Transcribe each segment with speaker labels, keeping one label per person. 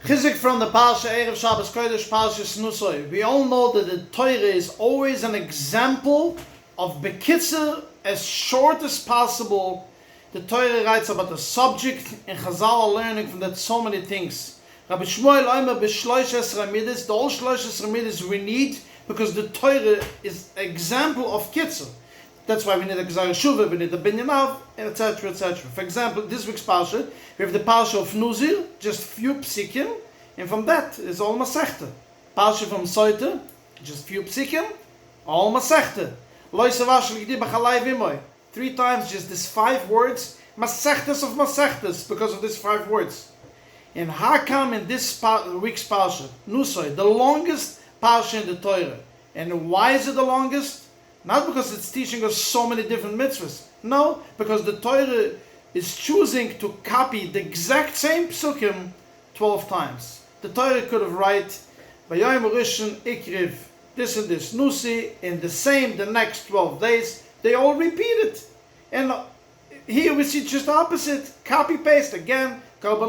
Speaker 1: חיזוק from the Parbsha, Erev Shabbos Kodesh, Parshas Nusoi. We all know that the Torah is always an example of bekitzer, as short as possible. The Torah writes about the subject, and Chazal are learning from that so many things. Rabbi Shmuel Omer b'shloishes Ramidis, the all shloishes Ramidis we need, because the Torah is an example of kitzer. That's why we need a Gzar Shuvah, we need a Binyanav, etc., etc. For example, this week's Parsha, we have the Parsha of Nuzir, just few psikim, and from that is all Masechta. Parsha from Soiter, just few psikim, all Masechta. Lo Yisavashel G'di B'chalai V'imoy. 3 times, just these 5 words, Masechtas of Masechtas, because of these 5 words. And how come in this week's Parsha, Nusoi, the longest Parsha in the Torah? And why is it the longest? Not because it's teaching us so many different mitzvahs. No, because the Torah is choosing to copy the exact same psukim 12 times. The Torah could have write, V'yoyim Rishon Ikriv, this and this, Nusi, in the next 12 days. They all repeat it. And here we see just the opposite. Copy paste again. Repeat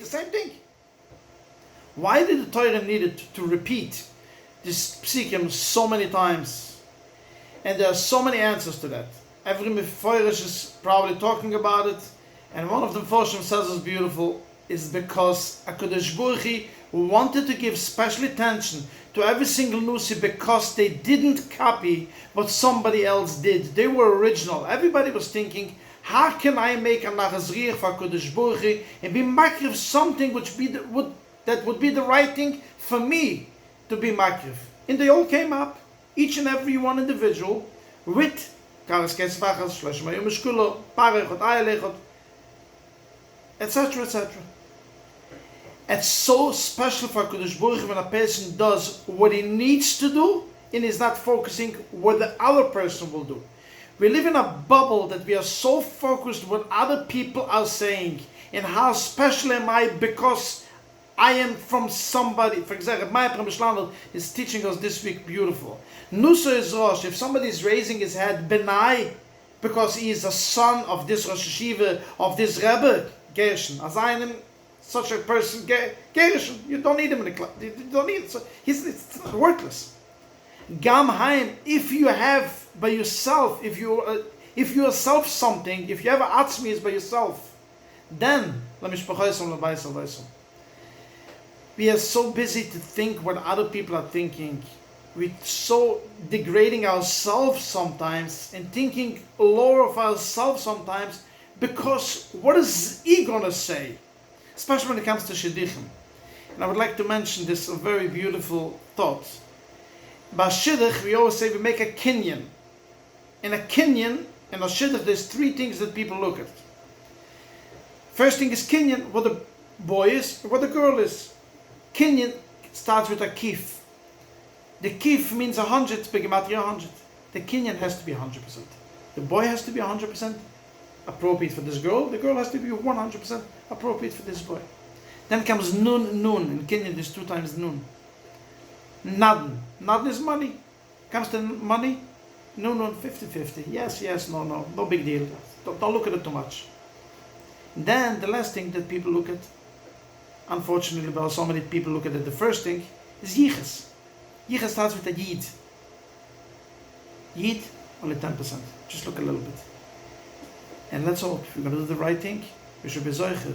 Speaker 1: the same thing. Why did the Torah need it to repeat this psikim so many times? And there are so many answers to that. Every Meforish is probably talking about it, and one of the Mephoshim says it's beautiful, is because HaKadosh Baruch Hu wanted to give special attention to every single Nusi, because they didn't copy what somebody else did. They were original. Everybody was thinking, how can I make a Nachazriach for HaKadosh Baruch Hu and be makriv something that would be the right thing for me to be makriv? And they all came up, each and every one individual, with etc., etc. It's so special for HaKadosh Baruch Hu when a person does what he needs to do and is not focusing what the other person will do. We live in a bubble that we are so focused what other people are saying and how special am I because I am from somebody. For example, my Prabhupada is teaching us this week beautiful. Nusa is Rosh. If somebody is raising his head, Benai, because he is a son of this Rosh Hashiva, of this Rebbe, Gershon. As I am such a person, Gershon, you don't need him in the class. You don't need it. So it's worthless. Gam Haim, if you have by yourself, if you are self something, if you have an atzmi is by yourself, then we are so busy to think what other people are thinking. We're so degrading ourselves sometimes and thinking lower of ourselves sometimes, because what is he gonna say? Especially when it comes to shidduchim. And I would like to mention this a very beautiful thought. By shidduch, we always say we make a kinyan. In a kinyan, in a shidduch, there's 3 things that people look at. First thing is kinyan, what the boy is, what the girl is. Kinyan starts with a kif. The kif means 100, begematria 100. The kinyan has to be 100%. The boy has to be 100% appropriate for this girl. The girl has to be 100% appropriate for this boy. Then comes nun. In kinyan there's 2 times nun. Nadn. Nadn is money. Comes to money, nun, 50-50. Yes, no big deal. Don't look at it too much. Then the last thing that people look at, unfortunately, well, so many people look at it, the first thing is yichas. Yichas starts with a yid. Yid, only 10%. Just look a little bit. And let's hope, if we're going to do the right thing, we should be zoiche to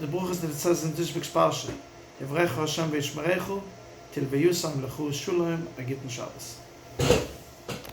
Speaker 1: the bruches that it says in this week's Parsha. Yevrechu Hashem v'yishmerechu, till v'yusam lechu shuloim agitn Shabbos.